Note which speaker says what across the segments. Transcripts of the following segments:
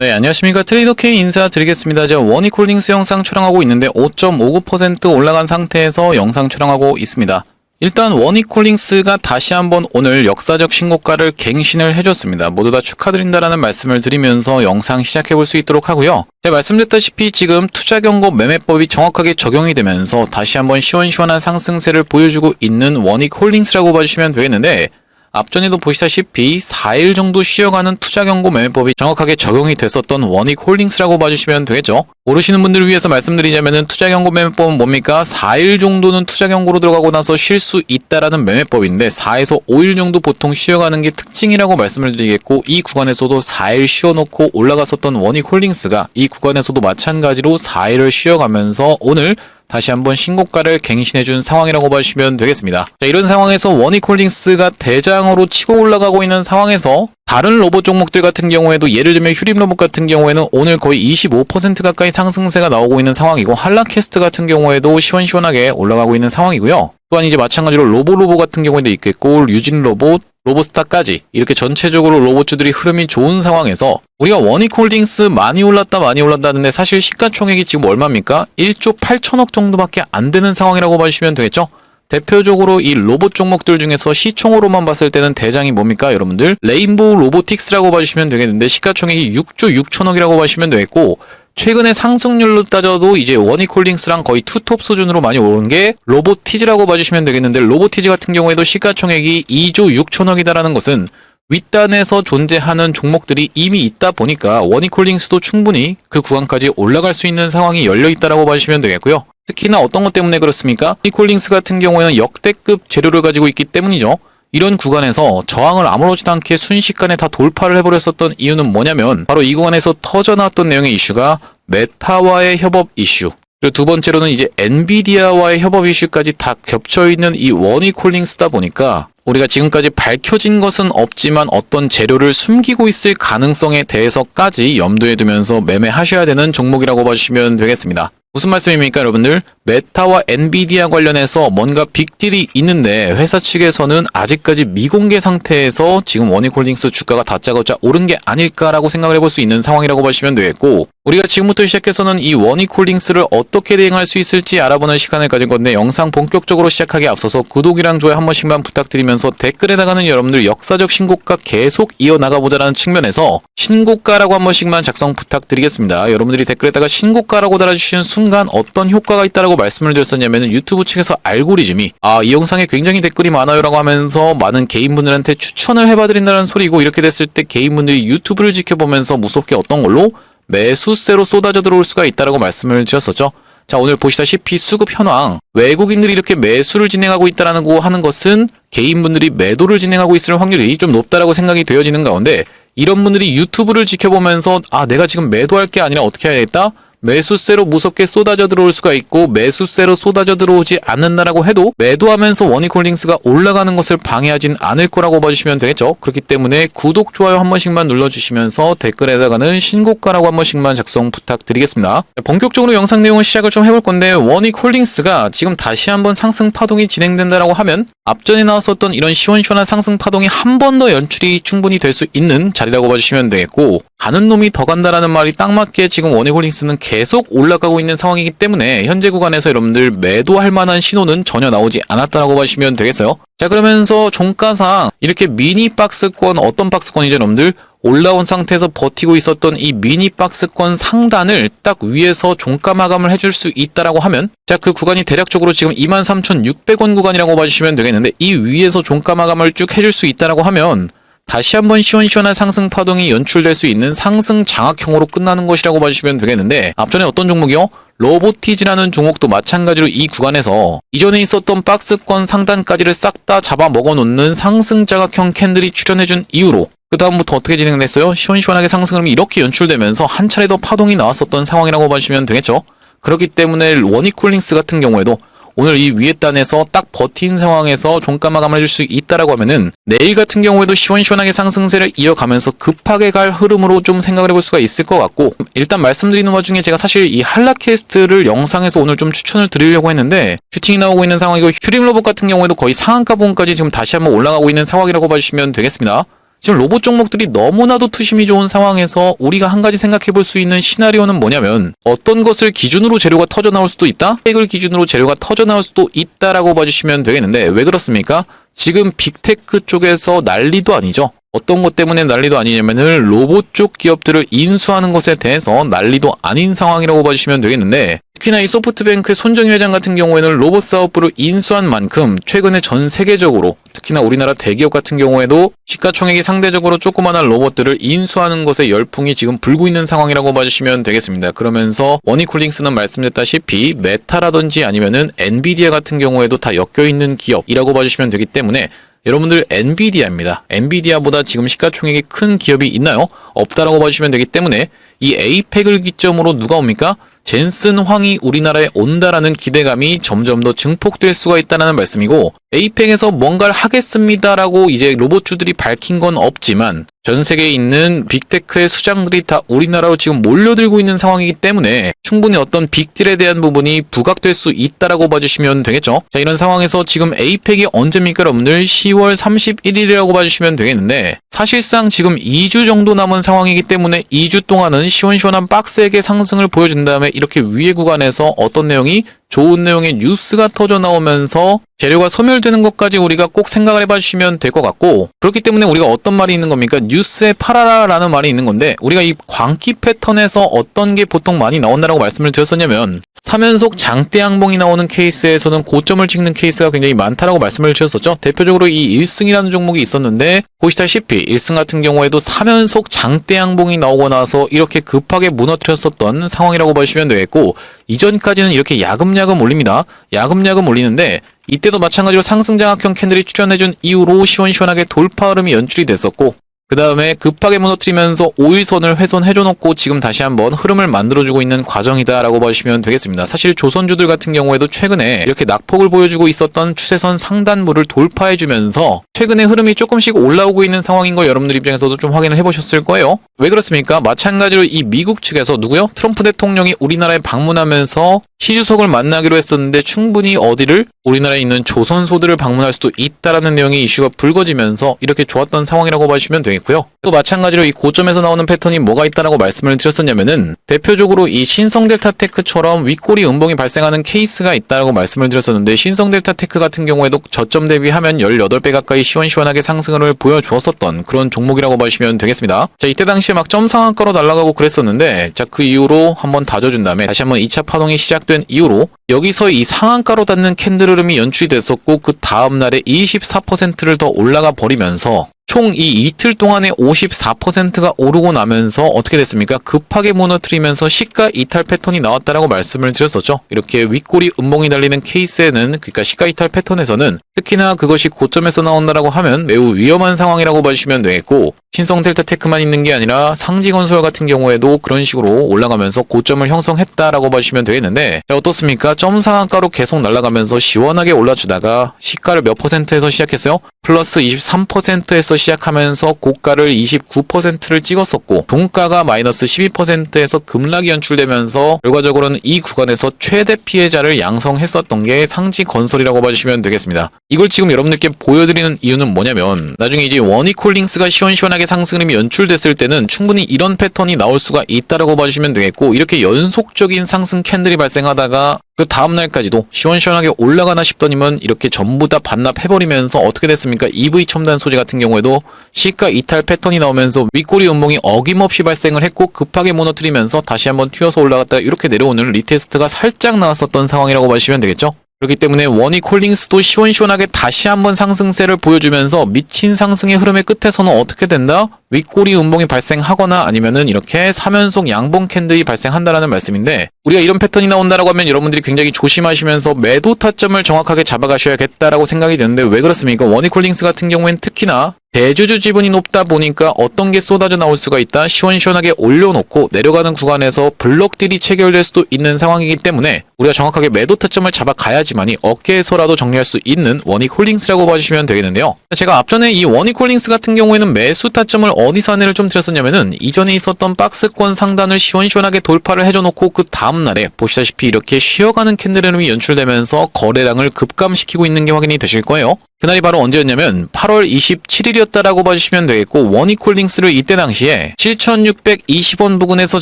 Speaker 1: 네, 안녕하십니까. 트레이더 K 인사드리겠습니다. 제가 원익홀딩스 영상 촬영하고 있는데 5.59% 올라간 상태에서 영상 촬영하고 있습니다. 일단 원익홀딩스가 다시 한번 오늘 역사적 신고가를 갱신을 해줬습니다. 모두 다 축하드린다라는 말씀을 드리면서 영상 시작해볼 수 있도록 하고요. 제가 말씀드렸다시피 지금 투자경고 매매법이 정확하게 적용이 되면서 다시 한번 시원시원한 상승세를 보여주고 있는 원익홀딩스라고 봐주시면 되겠는데, 앞전에도 보시다시피 4일 정도 쉬어가는 투자경고 매매법이 정확하게 적용이 됐었던 원익홀딩스라고 봐주시면 되겠죠. 모르시는 분들을 위해서 말씀드리자면은 투자경고 매매법은 뭡니까? 4일 정도는 투자경고로 들어가고 나서 쉴 수 있다라는 매매법인데 4에서 5일 정도 보통 쉬어가는 게 특징이라고 말씀을 드리겠고, 이 구간에서도 4일 쉬어놓고 올라갔었던 원익홀딩스가 이 구간에서도 마찬가지로 4일을 쉬어가면서 오늘 다시 한번 신고가를 갱신해준 상황이라고 봐주시면 되겠습니다. 자, 이런 상황에서 원익홀딩스가 대장으로 치고 올라가고 있는 상황에서 다른 로봇 종목들 같은 경우에도 예를 들면 휴림로봇 같은 경우에는 오늘 거의 25% 가까이 상승세가 나오고 있는 상황이고, 한라캐스트 같은 경우에도 시원시원하게 올라가고 있는 상황이고요. 또한 이제 마찬가지로 로보로보 같은 경우에도 있겠고, 유진로봇, 로보스타까지 이렇게 전체적으로 로봇주들이 흐름이 좋은 상황에서 우리가 원익홀딩스 많이 올랐다는데 사실 시가총액이 지금 얼마입니까? 1조 8천억 정도밖에 안 되는 상황이라고 봐주시면 되겠죠? 대표적으로 이 로봇 종목들 중에서 시총으로만 봤을 때는 대장이 뭡니까 여러분들? 레인보우 로보틱스라고 봐주시면 되겠는데 시가총액이 6조 6천억이라고 봐주시면 되겠고, 최근에 상승률로 따져도 이제 원익홀딩스랑 거의 투톱 수준으로 많이 오른 게 로보티즈라고 봐주시면 되겠는데, 로보티즈 같은 경우에도 시가총액이 2조 6천억이다라는 것은 윗단에서 존재하는 종목들이 이미 있다 보니까 원익홀딩스도 충분히 그 구간까지 올라갈 수 있는 상황이 열려있다라고 봐주시면 되겠고요. 특히나 어떤 것 때문에 그렇습니까? 원익홀딩스 같은 경우에는 역대급 재료를 가지고 있기 때문이죠. 이런 구간에서 저항을 아무렇지도 않게 순식간에 다 돌파를 해버렸었던 이유는 뭐냐면 바로 이 구간에서 터져나왔던 내용의 이슈가 메타와의 협업 이슈, 그리고 두 번째로는 이제 엔비디아와의 협업 이슈까지 다 겹쳐있는 이 원익홀딩스다 보니까 우리가 지금까지 밝혀진 것은 없지만 어떤 재료를 숨기고 있을 가능성에 대해서까지 염두에 두면서 매매하셔야 되는 종목이라고 봐주시면 되겠습니다. 무슨 말씀입니까 여러분들? 메타와 엔비디아 관련해서 뭔가 빅딜이 있는데 회사 측에서는 아직까지 미공개 상태에서 지금 원익홀딩스 주가가 다짜고짜 오른 게 아닐까라고 생각을 해볼 수 있는 상황이라고 보시면 되겠고, 우리가 지금부터 시작해서는 이 원익홀딩스를 어떻게 대응할 수 있을지 알아보는 시간을 가질 건데, 영상 본격적으로 시작하기 앞서서 구독이랑 좋아요 한 번씩만 부탁드리면서 댓글에다가는 여러분들 역사적 신고가 계속 이어나가보자라는 측면에서 신고가라고 한 번씩만 작성 부탁드리겠습니다. 여러분들이 댓글에다가 신고가라고 달아주시는 순간 어떤 효과가 있다라고 말씀을 드렸었냐면 유튜브 측에서 알고리즘이 이 영상에 굉장히 댓글이 많아요 라고 하면서 많은 개인분들한테 추천을 해봐드린다는 소리고, 이렇게 됐을 때 개인분들이 유튜브를 지켜보면서 무섭게 어떤 걸로 매수세로 쏟아져 들어올 수가 있다라고 말씀을 드렸었죠. 자, 오늘 보시다시피 수급 현황, 외국인들이 이렇게 매수를 진행하고 있다라고 하는 것은 개인분들이 매도를 진행하고 있을 확률이 좀 높다라고 생각이 되어지는 가운데, 이런 분들이 유튜브를 지켜보면서 내가 지금 매도할 게 아니라 어떻게 해야겠다? 매수세로 무섭게 쏟아져 들어올 수가 있고, 매수세로 쏟아져 들어오지 않는다라고 해도 매도하면서 원익홀딩스가 올라가는 것을 방해하진 않을 거라고 봐주시면 되겠죠. 그렇기 때문에 구독, 좋아요 한 번씩만 눌러주시면서 댓글에다가는 신고가라고 한 번씩만 작성 부탁드리겠습니다. 본격적으로 영상 내용을 시작을 좀 해볼 건데, 원익홀딩스가 지금 다시 한번 상승 파동이 진행된다라고 하면 앞전에 나왔었던 이런 시원시원한 상승 파동이 한 번 더 연출이 충분히 될 수 있는 자리라고 봐주시면 되겠고, 가는 놈이 더 간다라는 말이 딱 맞게 지금 원익홀딩스는 계속 올라가고 있는 상황이기 때문에 현재 구간에서 여러분들 매도할 만한 신호는 전혀 나오지 않았다라고 봐주시면 되겠어요. 자, 그러면서 종가상 이렇게 미니 박스권, 어떤 박스권이죠 여러분들? 올라온 상태에서 버티고 있었던 이 미니 박스권 상단을 딱 위에서 종가 마감을 해줄 수 있다라고 하면, 자, 그 구간이 대략적으로 지금 23,600원 구간이라고 봐주시면 되겠는데, 이 위에서 종가 마감을 쭉 해줄 수 있다라고 하면 다시 한번 시원시원한 상승 파동이 연출될 수 있는 상승 장악형으로 끝나는 것이라고 봐주시면 되겠는데, 앞전에 어떤 종목이요? 로보티즈라는 종목도 마찬가지로 이 구간에서 이전에 있었던 박스권 상단까지를 싹 다 잡아먹어 놓는 상승 자각형 캔들이 출현해준 이후로 그 다음부터 어떻게 진행됐어요? 시원시원하게 상승 흐름이 이렇게 연출되면서 한 차례 더 파동이 나왔었던 상황이라고 봐주시면 되겠죠. 그렇기 때문에 원익홀딩스 같은 경우에도 오늘 이 위에 단에서 딱 버틴 상황에서 종가 마감을 해줄 수 있다라고 하면은 내일 같은 경우에도 시원시원하게 상승세를 이어가면서 급하게 갈 흐름으로 좀 생각을 해볼 수가 있을 것 같고, 일단 말씀드리는 것 중에 제가 사실 이 한라캐스트를 영상에서 오늘 좀 추천을 드리려고 했는데 슈팅이 나오고 있는 상황이고, 휴림로봇 같은 경우에도 거의 상한가 부분까지 지금 다시 한번 올라가고 있는 상황이라고 봐주시면 되겠습니다. 지금 로봇 종목들이 너무나도 투심이 좋은 상황에서 우리가 한 가지 생각해 볼 수 있는 시나리오는 뭐냐면 어떤 것을 기준으로 재료가 터져 나올 수도 있다? 팩을 기준으로 재료가 터져 나올 수도 있다라고 봐주시면 되겠는데 왜 그렇습니까? 지금 빅테크 쪽에서 난리도 아니죠. 어떤 것 때문에 난리도 아니냐면은 로봇 쪽 기업들을 인수하는 것에 대해서 난리도 아닌 상황이라고 봐주시면 되겠는데 특히나 이 소프트뱅크의 손정희 회장 같은 경우에는 로봇 사업부를 인수한 만큼 최근에 전 세계적으로 특히나 우리나라 대기업 같은 경우에도 시가총액이 상대적으로 조그마한 로봇들을 인수하는 것에 열풍이 지금 불고 있는 상황이라고 봐주시면 되겠습니다. 그러면서 워니콜링스는 말씀드렸다시피 메타라든지 아니면은 엔비디아 같은 경우에도 다 엮여있는 기업이라고 봐주시면 되기 때문에 여러분들 엔비디아입니다. 엔비디아보다 지금 시가총액이 큰 기업이 있나요? 없다라고 봐주시면 되기 때문에 이 에이펙을 기점으로 누가 옵니까? 젠슨 황이 우리나라에 온다라는 기대감이 점점 더 증폭될 수가 있다는 말씀이고 에이펙에서 뭔가를 하겠습니다라고 이제 로봇주들이 밝힌 건 없지만 전 세계에 있는 빅테크의 수장들이 다 우리나라로 지금 몰려들고 있는 상황이기 때문에 충분히 어떤 빅딜에 대한 부분이 부각될 수 있다라고 봐주시면 되겠죠. 자, 이런 상황에서 지금 에이펙이 언제입니까 여러분들? 10월 31일이라고 봐주시면 되겠는데 사실상 지금 2주 정도 남은 상황이기 때문에 2주 동안은 시원시원한 박스에게 상승을 보여준 다음에 이렇게 위에 구간에서 어떤 내용이 좋은 내용의 뉴스가 터져 나오면서 재료가 소멸되는 것까지 우리가 꼭 생각을 해봐 주시면 될 것 같고 그렇기 때문에 우리가 어떤 말이 있는 겁니까? 뉴스에 팔아라 라는 말이 있는 건데 우리가 이 광기 패턴에서 어떤 게 보통 많이 나온다라고 말씀을 드렸었냐면 3연속 장대 양봉이 나오는 케이스에서는 고점을 찍는 케이스가 굉장히 많다라고 말씀을 드렸었죠. 대표적으로 이 1승이라는 종목이 있었는데 보시다시피 1승 같은 경우에도 3연속 장대 양봉이 나오고 나서 이렇게 급하게 무너뜨렸었던 상황이라고 보시면 되겠고 이전까지는 이렇게 야금야금 올립니다. 야금야금 올리는데 이때도 마찬가지로 상승장악형 캔들이 추천해준 이후로 시원시원하게 돌파 흐름이 연출이 됐었고 그 다음에 급하게 무너뜨리면서 5일선을 훼손해줘놓고 지금 다시 한번 흐름을 만들어주고 있는 과정이다라고 봐주시면 되겠습니다. 사실 조선주들 같은 경우에도 최근에 이렇게 낙폭을 보여주고 있었던 추세선 상단부를 돌파해주면서 최근에 흐름이 조금씩 올라오고 있는 상황인 걸 여러분들 입장에서도 좀 확인을 해보셨을 거예요. 왜 그렇습니까? 마찬가지로 이 미국 측에서 누구요? 트럼프 대통령이 우리나라에 방문하면서 시주석을 만나기로 했었는데 충분히 어디를? 우리나라에 있는 조선소들을 방문할 수도 있다라는 내용의 이슈가 불거지면서 이렇게 좋았던 상황이라고 봐주시면 되겠고요. 또 마찬가지로 이 고점에서 나오는 패턴이 뭐가 있다라고 말씀을 드렸었냐면은 대표적으로 이 신성델타테크처럼 윗꼬리 음봉이 발생하는 케이스가 있다라고 말씀을 드렸었는데 신성델타테크 같은 경우에도 저점 대비하면 18배 가까이 시원시원하게 상승을 보여주었었던 그런 종목이라고 보시면 되겠습니다. 자, 이때 당시에 막 점 상한가로 날아가고 그랬었는데 자, 그 이후로 한번 다져준 다음에 다시 한번 2차 파동이 시작된 이후로 여기서 이 상한가로 닿는 캔들 흐름이 연출이 됐었고 그 다음날에 24%를 더 올라가 버리면서 총 이 이틀 동안에 54%가 오르고 나면서 어떻게 됐습니까? 급하게 무너뜨리면서 시가 이탈 패턴이 나왔다라고 말씀을 드렸었죠. 이렇게 윗꼬리 음봉이 달리는 케이스에는 그러니까 시가 이탈 패턴에서는 특히나 그것이 고점에서 나온다라고 하면 매우 위험한 상황이라고 봐주시면 되겠고 신성델타테크만 있는 게 아니라 상지건설 같은 경우에도 그런 식으로 올라가면서 고점을 형성했다라고 봐주시면 되겠는데 자, 어떻습니까? 점 상한가로 계속 날아가면서 시원하게 올라주다가 시가를 몇 %에서 시작했어요? 플러스 23%에서 시작하면서 고가를 29%를 찍었었고 종가가 마이너스 12%에서 급락이 연출되면서 결과적으로는 이 구간에서 최대 피해자를 양성했었던 게 상지건설이라고 봐주시면 되겠습니다. 이걸 지금 여러분들께 보여드리는 이유는 뭐냐면 나중에 이제 워니콜링스가 시원시원하게 상승 흐름이 연출됐을 때는 충분히 이런 패턴이 나올 수가 있다라고 봐주시면 되겠고 이렇게 연속적인 상승 캔들이 발생하다가 그 다음날까지도 시원시원하게 올라가나 싶더니만 이렇게 전부 다 반납해버리면서 어떻게 됐습니까? EV 첨단 소재 같은 경우에도 시가 이탈 패턴이 나오면서 윗꼬리 음봉이 어김없이 발생을 했고 급하게 무너뜨리면서 다시 한번 튀어서 올라갔다가 이렇게 내려오는 리테스트가 살짝 나왔었던 상황이라고 보시면 되겠죠? 그렇기 때문에 워니콜링스도 시원시원하게 다시 한번 상승세를 보여주면서 미친 상승의 흐름의 끝에서는 어떻게 된다? 윗꼬리 음봉이 발생하거나 아니면은 이렇게 3연속 양봉 캔들이 발생한다라는 말씀인데 우리가 이런 패턴이 나온다라고 하면 여러분들이 굉장히 조심하시면서 매도 타점을 정확하게 잡아가셔야겠다라고 생각이 드는데 왜 그렇습니까? 워니콜링스 같은 경우에는 특히나 대주주 지분이 높다 보니까 어떤 게 쏟아져 나올 수가 있다. 시원시원하게 올려놓고 내려가는 구간에서 블록딜이 체결될 수도 있는 상황이기 때문에 우리가 정확하게 매도 타점을 잡아가야지만이 어깨에서라도 정리할 수 있는 워니콜링스라고 봐주시면 되겠는데요. 제가 앞전에 이 워니콜링스 같은 경우에는 매수 타점을 어디서 안내를 좀 드렸었냐면은 이전에 있었던 박스권 상단을 시원시원하게 돌파를 해줘놓고 그 다음날에 보시다시피 이렇게 쉬어가는 캔들 흐름이 연출되면서 거래량을 급감시키고 있는 게 확인이 되실 거예요. 그날이 바로 언제였냐면 8월 27일이었다라고 봐주시면 되겠고, 원익홀딩스를 이때 당시에 7,620원 부근에서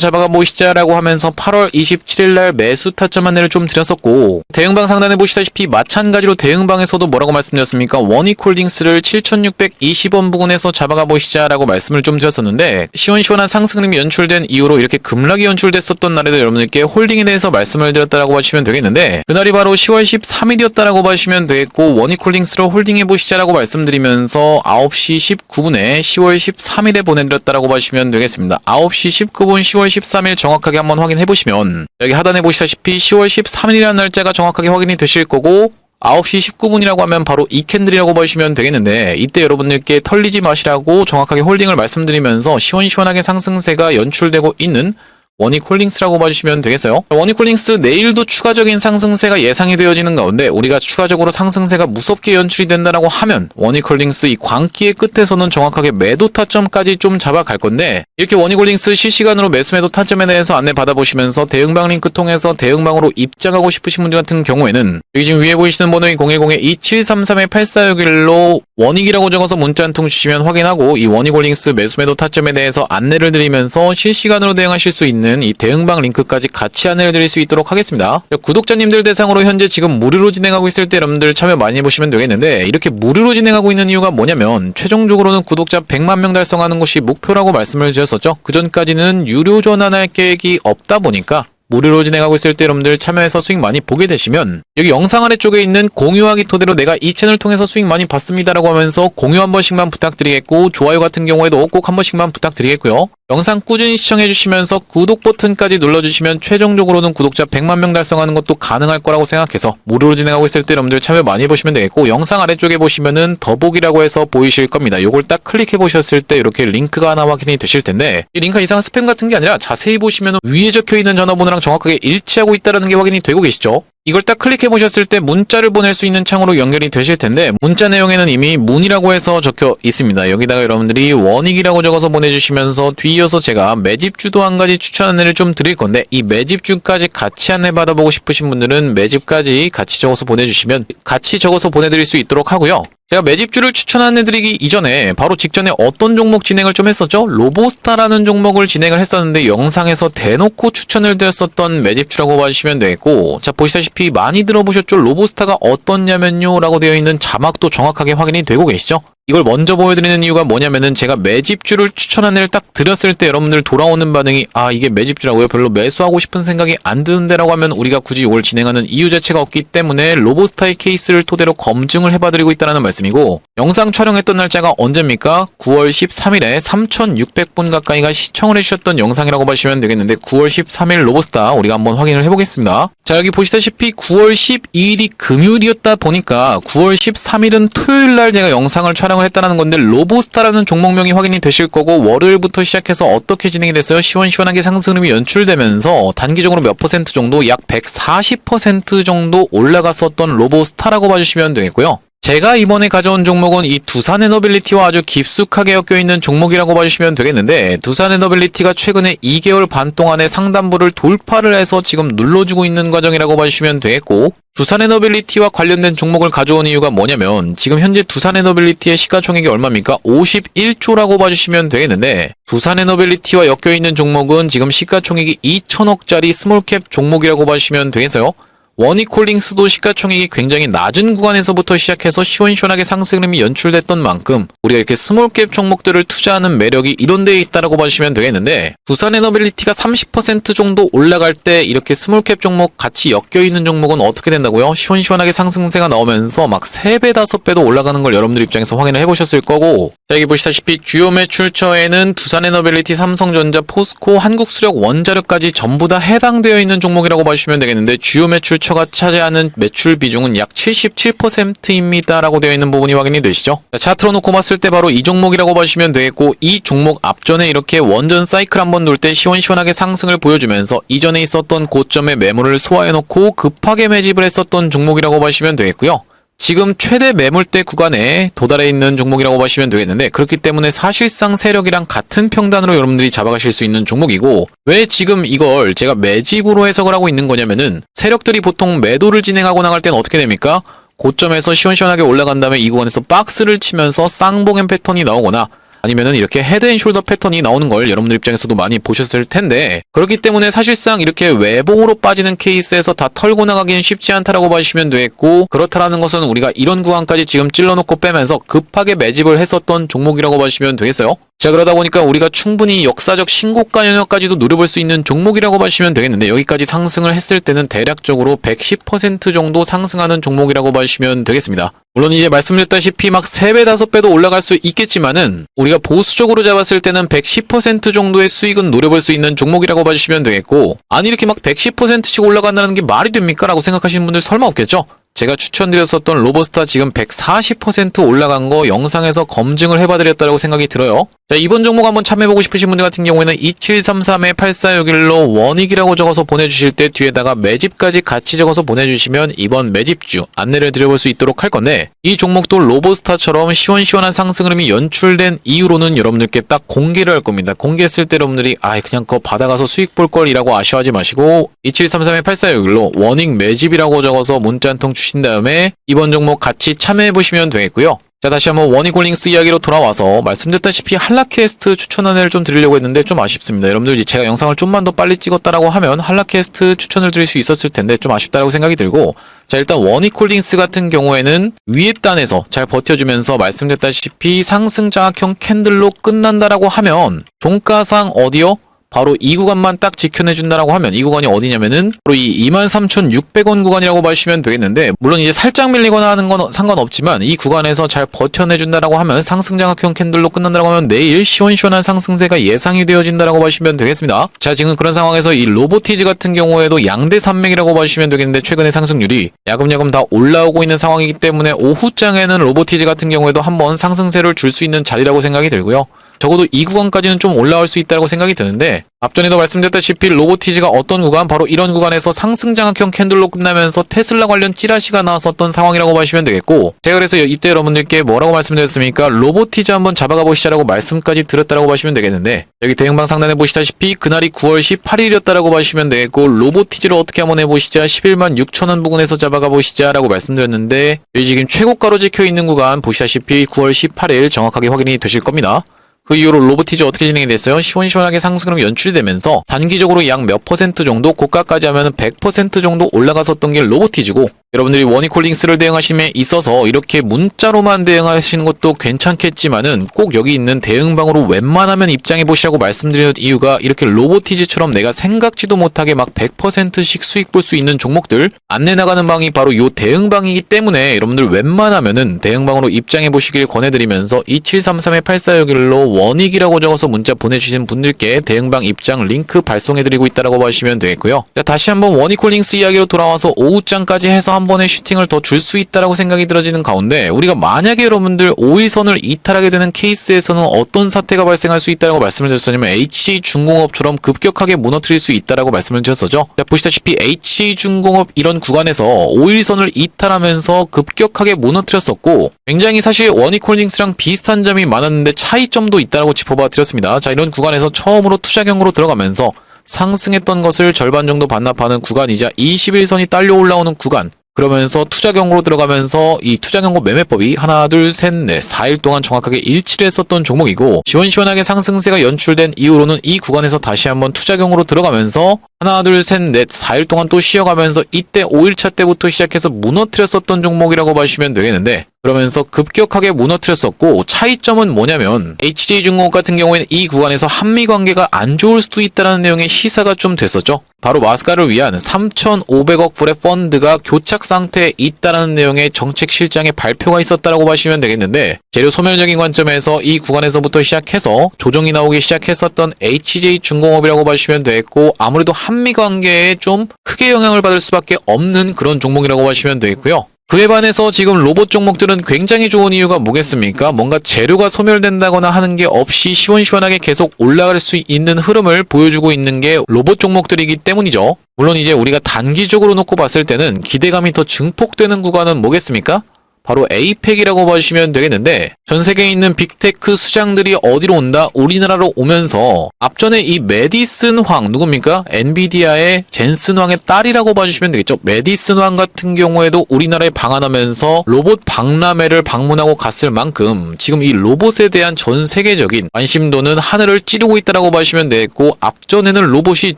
Speaker 1: 잡아가 보시자라고 하면서 8월 27일날 매수 타점 안내를 좀 드렸었고, 대응방 상단에 보시다시피 마찬가지로 대응방에서도 뭐라고 말씀드렸습니까? 원익홀딩스를 7,620원 부근에서 잡아가 보시자라고 말씀을 좀 드렸었는데, 시원시원한 상승림이 연출된 이후로 이렇게 급락이 연출됐었던 날에도 여러분들께 홀딩에 대해서 말씀을 드렸다라고 봐주시면 되겠는데, 그날이 바로 10월 13일이었다라고 봐주시면 되겠고, 원익홀딩스를 홀딩해보시자라고 말씀드리면서 9시 19분에 10월 13일에 보내드렸다라고 봐주시면 되겠습니다. 9시 19분 10월 13일 정확하게 한번 확인해보시면, 여기 하단에 보시다시피 10월 13일이라는 날짜가 정확하게 확인이 되실 거고, 9시 19분이라고 하면 바로 이 캔들이라고 보시면 되겠는데, 이때 여러분들께 털리지 마시라고 정확하게 홀딩을 말씀드리면서 시원시원하게 상승세가 연출되고 있는 원익홀딩스라고 봐주시면 되겠어요. 원익홀딩스 내일도 추가적인 상승세가 예상이 되어지는 가운데 우리가 추가적으로 상승세가 무섭게 연출이 된다라고 하면 원익홀딩스 이 광기의 끝에서는 정확하게 매도 타점까지 좀 잡아갈 건데, 이렇게 원익홀딩스 실시간으로 매수 매도 타점에 대해서 안내 받아보시면서 대응방 링크 통해서 대응방으로 입장하고 싶으신 분들 같은 경우에는 여기 지금 위에 보이시는 번호인 010-2733-8461로 원익이라고 적어서 문자 한 통 주시면 확인하고, 이 원익홀딩스 매수 매도 타점에 대해서 안내를 드리면서 실시간으로 대응하실 수 있는 이 대응방 링크까지 같이 안내를 드릴 수 있도록 하겠습니다. 구독자님들 대상으로 현재 지금 무료로 진행하고 있을 때 여러분들 참여 많이 해보시면 되겠는데, 이렇게 무료로 진행하고 있는 이유가 뭐냐면 최종적으로는 구독자 100만 명 달성하는 것이 목표라고 말씀을 드렸었죠. 그전까지는 유료 전환할 계획이 없다 보니까 무료로 진행하고 있을 때 여러분들 참여해서 수익 많이 보게 되시면, 여기 영상 아래쪽에 있는 공유하기 토대로 내가 이 채널 통해서 수익 많이 봤습니다라고 하면서 공유 한 번씩만 부탁드리겠고, 좋아요 같은 경우에도 꼭 한 번씩만 부탁드리겠고요. 영상 꾸준히 시청해주시면서 구독 버튼까지 눌러주시면 최종적으로는 구독자 100만 명 달성하는 것도 가능할 거라고 생각해서 무료로 진행하고 있을 때 여러분들 참여 많이 해보시면 되겠고, 영상 아래쪽에 보시면은 더보기라고 해서 보이실 겁니다. 요걸 딱 클릭해 보셨을 때 이렇게 링크가 하나 확인이 되실 텐데, 이 링크가 이상한 스팸 같은 게 아니라 자세히 보시면 위에 적혀있는 전화번호랑 정확하게 일치하고 있다는 게 확인이 되고 계시죠? 이걸 딱 클릭해 보셨을 때 문자를 보낼 수 있는 창으로 연결이 되실 텐데, 문자 내용에는 이미 문의라고 해서 적혀 있습니다. 여기다가 여러분들이 원익이라고 적어서 보내주시면서 뒤이어서 제가 매집주도 한 가지 추천 안내를 좀 드릴 건데, 이 매집주까지 같이 안내 받아보고 싶으신 분들은 매집까지 같이 적어서 보내주시면 같이 적어서 보내드릴 수 있도록 하고요. 제가 매집주를 추천 안내드리기 이전에 바로 직전에 어떤 종목 진행을 좀 했었죠? 로보스타라는 종목을 진행을 했었는데 영상에서 대놓고 추천을 드렸었던 매집주라고 봐주시면 되겠고, 자 보시다시피 많이 들어보셨죠? 로보스타가 어떻냐면요 라고 되어 있는 자막도 정확하게 확인이 되고 계시죠? 이걸 먼저 보여드리는 이유가 뭐냐면은 제가 매집주를 추천 안내를 딱 드렸을 때 여러분들 돌아오는 반응이, 아 이게 매집주라고요? 별로 매수하고 싶은 생각이 안 드는데 라고 하면 우리가 굳이 이걸 진행하는 이유 자체가 없기 때문에 로보스타의 케이스를 토대로 검증을 해봐드리고 있다는 말씀이고, 영상 촬영했던 날짜가 언제입니까? 9월 13일에 3,600분 가까이가 시청을 해주셨던 영상이라고 보시면 되겠는데, 9월 13일 로보스타 우리가 한번 확인을 해보겠습니다. 자 여기 보시다시피 9월 12일이 금요일이었다 보니까 9월 13일은 토요일날 제가 영상을 촬영을 했다는 건데, 로보스타라는 종목명이 확인이 되실 거고, 월요일부터 시작해서 어떻게 진행이 됐어요? 시원시원하게 상승률이 연출되면서 단기적으로 몇 퍼센트 정도, 약 140% 정도 올라갔었던 로보스타라고 봐주시면 되겠고요. 제가 이번에 가져온 종목은 이 두산에너빌리티와 아주 깊숙하게 엮여있는 종목이라고 봐주시면 되겠는데, 두산에너빌리티가 최근에 2개월 반 동안의 상단부를 돌파를 해서 지금 눌러주고 있는 과정이라고 봐주시면 되겠고, 두산에너빌리티와 관련된 종목을 가져온 이유가 뭐냐면 지금 현재 두산에너빌리티의 시가총액이 얼마입니까? 51조라고 봐주시면 되겠는데, 두산에너빌리티와 엮여있는 종목은 지금 시가총액이 2천억짜리 스몰캡 종목이라고 봐주시면 되겠어요. 원익홀딩스도 시가총액이 굉장히 낮은 구간에서부터 시작해서 시원시원하게 상승률이 연출됐던 만큼 우리가 이렇게 스몰캡 종목들을 투자하는 매력이 이런 데에 있다라고 봐주시면 되겠는데, 두산에너빌리티가 30% 정도 올라갈 때 이렇게 스몰캡 종목 같이 엮여있는 종목은 어떻게 된다고요? 시원시원하게 상승세가 나오면서 막 3배, 5배도 올라가는 걸 여러분들 입장에서 확인을 해보셨을 거고, 자 여기 보시다시피 주요 매출처에는 두산에너빌리티, 삼성전자, 포스코, 한국수력, 원자력까지 전부 다 해당되어 있는 종목이라고 봐주시면 되겠는데, 주요 매출처 가 차지하는 매출 비중은 약 77%입니다라고 되어 있는 부분이 확인이 되시죠? 차트로 놓고 봤을 때 바로 이 종목이라고 보시면 되겠고, 이 종목 앞전에 이렇게 원전 사이클 한번 돌 때 시원시원하게 상승을 보여주면서 이전에 있었던 고점의 매물을 소화해놓고 급하게 매집을 했었던 종목이라고 보시면 되겠고요. 지금 최대 매물대 구간에 도달해 있는 종목이라고 보시면 되겠는데, 그렇기 때문에 사실상 세력이랑 같은 평단으로 여러분들이 잡아가실 수 있는 종목이고, 왜 지금 이걸 제가 매집으로 해석을 하고 있는 거냐면은, 세력들이 보통 매도를 진행하고 나갈 때는 어떻게 됩니까? 고점에서 시원시원하게 올라간 다음에 이 구간에서 박스를 치면서 쌍봉엠 패턴이 나오거나 아니면은 이렇게 헤드앤숄더 패턴이 나오는 걸 여러분들 입장에서도 많이 보셨을 텐데, 그렇기 때문에 사실상 이렇게 외봉으로 빠지는 케이스에서 다 털고 나가기는 쉽지 않다라고 봐주시면 되겠고, 그렇다라는 것은 우리가 이런 구간까지 지금 찔러놓고 빼면서 급하게 매집을 했었던 종목이라고 봐주시면 되겠어요. 자, 그러다 보니까 우리가 충분히 역사적 신고가 영역까지도 노려볼 수 있는 종목이라고 봐주시면 되겠는데, 여기까지 상승을 했을 때는 대략적으로 110% 정도 상승하는 종목이라고 봐주시면 되겠습니다. 물론 이제 말씀드렸다시피 막 3배, 5배도 올라갈 수 있겠지만은 우리가 보수적으로 잡았을 때는 110% 정도의 수익은 노려볼 수 있는 종목이라고 봐주시면 되겠고, 아니 이렇게 막 110%씩 올라간다는 게 말이 됩니까? 라고 생각하시는 분들 설마 없겠죠? 제가 추천드렸었던 로보스타 지금 140% 올라간 거 영상에서 검증을 해봐드렸다고 생각이 들어요. 자, 이번 종목 한번 참여해보고 싶으신 분들 같은 경우에는 2733-8461로 원익이라고 적어서 보내주실 때 뒤에다가 매집까지 같이 적어서 보내주시면 이번 매집주 안내를 드려볼 수 있도록 할 건데, 이 종목도 로보스타처럼 시원시원한 상승 흐름이 연출된 이후로는 여러분들께 딱 공개를 할 겁니다. 공개했을 때 여러분들이 그냥 그거 받아가서 수익 볼 걸 이라고 아쉬워하지 마시고 2733-8461로 원익 매집이라고 적어서 문자 한 통 주신 다음에 이번 종목 같이 참여해보시면 되겠고요. 자, 다시 한번 원익홀딩스 이야기로 돌아와서 말씀드렸다시피 한라캐스트 추천 안내를 좀 드리려고 했는데 좀 아쉽습니다. 여러분들 제가 영상을 좀만 더 빨리 찍었다라고 하면 한라캐스트 추천을 드릴 수 있었을 텐데 좀 아쉽다라고 생각이 들고, 자, 일단 원익홀딩스 같은 경우에는 위에 단에서 잘 버텨주면서 말씀드렸다시피 상승 장악형 캔들로 끝난다라고 하면 종가상 어디요? 바로 이 구간만 딱 지켜내준다라고 하면 이 구간이 어디냐면은 바로 이 23,600원 구간이라고 봐주시면 되겠는데, 물론 이제 살짝 밀리거나 하는 건 상관없지만 이 구간에서 잘 버텨내준다라고 하면 상승장악형 캔들로 끝난다라고 하면 내일 시원시원한 상승세가 예상이 되어진다라고 봐주시면 되겠습니다. 자, 지금 그런 상황에서 이 로보티즈 같은 경우에도 양대 산맥이라고 봐주시면 되겠는데, 최근에 상승률이 야금야금 다 올라오고 있는 상황이기 때문에 오후장에는 로보티즈 같은 경우에도 한번 상승세를 줄 수 있는 자리라고 생각이 들고요. 적어도 이 구간까지는 좀 올라올 수 있다고 생각이 드는데, 앞전에도 말씀드렸다시피 로보티즈가 어떤 구간, 바로 이런 구간에서 상승장악형 캔들로 끝나면서 테슬라 관련 찌라시가 나왔었던 상황이라고 보시면 되겠고, 제가 그래서 이때 여러분들께 뭐라고 말씀드렸습니까? 로보티즈 한번 잡아가 보시자라고 말씀까지 드렸다라고 보시면 되겠는데, 여기 대응방 상단에 보시다시피 그날이 9월 18일이었다라고 보시면 되겠고, 로보티즈를 어떻게 한번 해보시자 116,000원 부근에서 잡아가 보시자라고 말씀드렸는데, 여기 지금 최고가로 찍혀있는 구간 보시다시피 9월 18일 정확하게 확인이 되실 겁니다. 그 이후로 로보티즈 어떻게 진행이 됐어요? 시원시원하게 상승으로 연출되면서 단기적으로 약 몇 퍼센트 정도, 고가까지 하면 100% 정도 올라갔었던 게 로보티즈고, 여러분들이 원익홀딩스를 대응하심에 있어서 이렇게 문자로만 대응하시는 것도 괜찮겠지만은 꼭 여기 있는 대응방으로 웬만하면 입장해보시라고 말씀드리는 이유가, 이렇게 로보티즈처럼 내가 생각지도 못하게 막 100%씩 수익 볼 수 있는 종목들 안내 나가는 방이 바로 요 대응방이기 때문에 여러분들 웬만하면은 대응방으로 입장해보시길 권해드리면서 2733-8461로 원익이라고 적어서 문자 보내주신 분들께 대응방 입장 링크 발송해드리고 있다라고 봐주시면 되겠고요. 자, 다시 한번 원익홀딩스 이야기로 돌아와서 오후장까지 해서 한 번의 슈팅을 더 줄 수 있다라고 생각이 들어지는 가운데, 우리가 만약에 여러분들 5일선을 이탈하게 되는 케이스에서는 어떤 사태가 발생할 수 있다라고 말씀을 드렸었냐면 HJ중공업처럼 급격하게 무너뜨릴 수 있다라고 말씀을 드렸었죠. 자, 보시다시피 HJ중공업 이런 구간에서 5일선을 이탈하면서 급격하게 무너뜨렸었고, 굉장히 사실 원익홀딩스랑 비슷한 점이 많았는데 차이점도 있다라고 짚어봐 드렸습니다. 자, 이런 구간에서 처음으로 투자경으로 들어가면서 상승했던 것을 절반 정도 반납하는 구간이자 21선이 딸려 올라오는 구간, 그러면서 투자경고로 들어가면서 이 투자경고 매매법이 하나, 둘, 셋, 넷, 4일 동안 정확하게 일치를 했었던 종목이고, 시원시원하게 상승세가 연출된 이후로는 이 구간에서 다시 한번 투자경고로 들어가면서 하나, 둘, 셋, 넷, 4일 동안 또 쉬어가면서 이때 5일차 때부터 시작해서 무너뜨렸었던 종목이라고 봐주시면 되겠는데, 그러면서 급격하게 무너뜨렸었고, 차이점은 뭐냐면 HJ중공업 같은 경우에는 이 구간에서 한미 관계가 안 좋을 수도 있다는 내용의 시사가 좀 됐었죠. 바로 마스카를 위한 3,500억 불의 펀드가 교착 상태에 있다는 내용의 정책 실장의 발표가 있었다라고 보시면 되겠는데, 재료 소멸적인 관점에서 이 구간에서부터 시작해서 조정이 나오기 시작했었던 HJ중공업이라고 보시면 되겠고, 아무래도 한미 관계에 좀 크게 영향을 받을 수밖에 없는 그런 종목이라고 보시면 되겠고요. 그에 반해서 지금 로봇 종목들은 굉장히 좋은 이유가 뭐겠습니까? 뭔가 재료가 소멸된다거나 하는 게 없이 시원시원하게 계속 올라갈 수 있는 흐름을 보여주고 있는 게 로봇 종목들이기 때문이죠. 물론 이제 우리가 단기적으로 놓고 봤을 때는 기대감이 더 증폭되는 구간은 뭐겠습니까? 바로 에이펙이라고 봐주시면 되겠는데, 전 세계에 있는 빅테크 수장들이 어디로 온다? 우리나라로 오면서 앞전에 이 메디슨 황 누굽니까? 엔비디아의 젠슨 황의 딸이라고 봐주시면 되겠죠. 메디슨 황 같은 경우에도 우리나라에 방한하면서 로봇 박람회를 방문하고 갔을 만큼 지금 이 로봇에 대한 전 세계적인 관심도는 하늘을 찌르고 있다라고 봐주시면 되겠고, 앞전에는 로봇이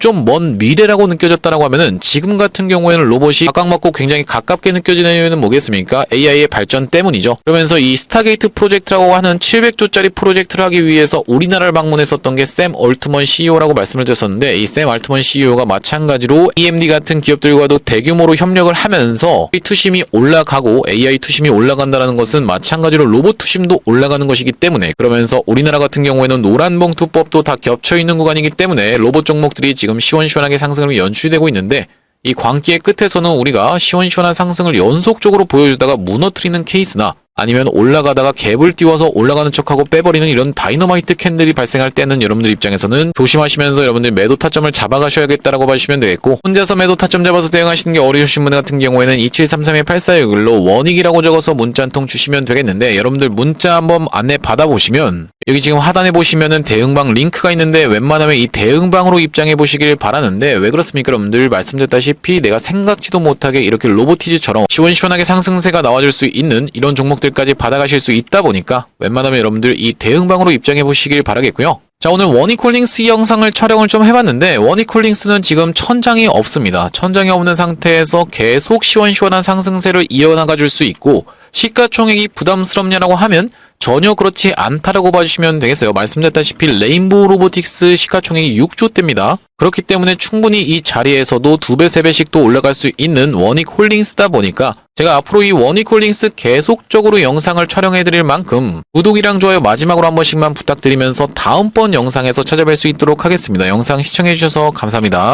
Speaker 1: 좀 먼 미래라고 느껴졌다라고 하면은 지금 같은 경우에는 로봇이 각각맞고 굉장히 가깝게 느껴지는 이유는 뭐겠습니까? AI의 발전 때문이죠. 그러면서 이 스타게이트 프로젝트라고 하는 700조짜리 프로젝트를 하기 위해서 우리나라를 방문했었던 게 샘 얼트먼 CEO라고 말씀을 드렸었는데, 이 샘 얼트먼 CEO가 마찬가지로 AMD 같은 기업들과도 대규모로 협력을 하면서 투심이 올라가고 AI 투심이 올라간다는 것은 마찬가지로 로봇 투심도 올라가는 것이기 때문에, 그러면서 우리나라 같은 경우에는 노란봉투법도 다 겹쳐있는 구간이기 때문에 로봇 종목들이 지금 시원시원하게 상승을 연출되고 있는데, 이 광기의 끝에서는 우리가 시원시원한 상승을 연속적으로 보여주다가 무너뜨리는 케이스나 아니면 올라가다가 갭을 띄워서 올라가는 척하고 빼버리는 이런 다이너마이트 캔들이 발생할 때는 여러분들 입장에서는 조심하시면서 여러분들 매도 타점을 잡아가셔야겠다라고 봐주시면 되겠고, 혼자서 매도 타점 잡아서 대응하시는 게 어려우신 분 같은 경우에는 2733-8461로 원익이라고 적어서 문자 한 통 주시면 되겠는데, 여러분들 문자 한번 안내 받아보시면 여기 지금 하단에 보시면은 대응방 링크가 있는데 웬만하면 이 대응방으로 입장해 보시길 바라는데, 왜 그렇습니까? 여러분들 말씀드렸다시피 내가 생각지도 못하게 이렇게 로보티즈처럼 시원시원하게 상승세가 나와줄 수 있는 이런 종목들까지 받아가실 수 있다 보니까 웬만하면 여러분들 이 대응방으로 입장해 보시길 바라겠고요. 자, 오늘 원익홀딩스 영상을 촬영을 좀 해봤는데, 원익홀딩스는 지금 천장이 없습니다. 천장이 없는 상태에서 계속 시원시원한 상승세를 이어나가 줄 수 있고, 시가총액이 부담스럽냐라고 하면 전혀 그렇지 않다라고 봐주시면 되겠어요. 말씀드렸다시피 레인보우 로보틱스 시가총액이 6조대입니다. 그렇기 때문에 충분히 이 자리에서도 2배, 3배씩 또 올라갈 수 있는 원익홀딩스다 보니까 제가 앞으로 이 원익홀딩스 계속적으로 영상을 촬영해드릴 만큼 구독이랑 좋아요 마지막으로 한 번씩만 부탁드리면서 다음번 영상에서 찾아뵐 수 있도록 하겠습니다. 영상 시청해주셔서 감사합니다.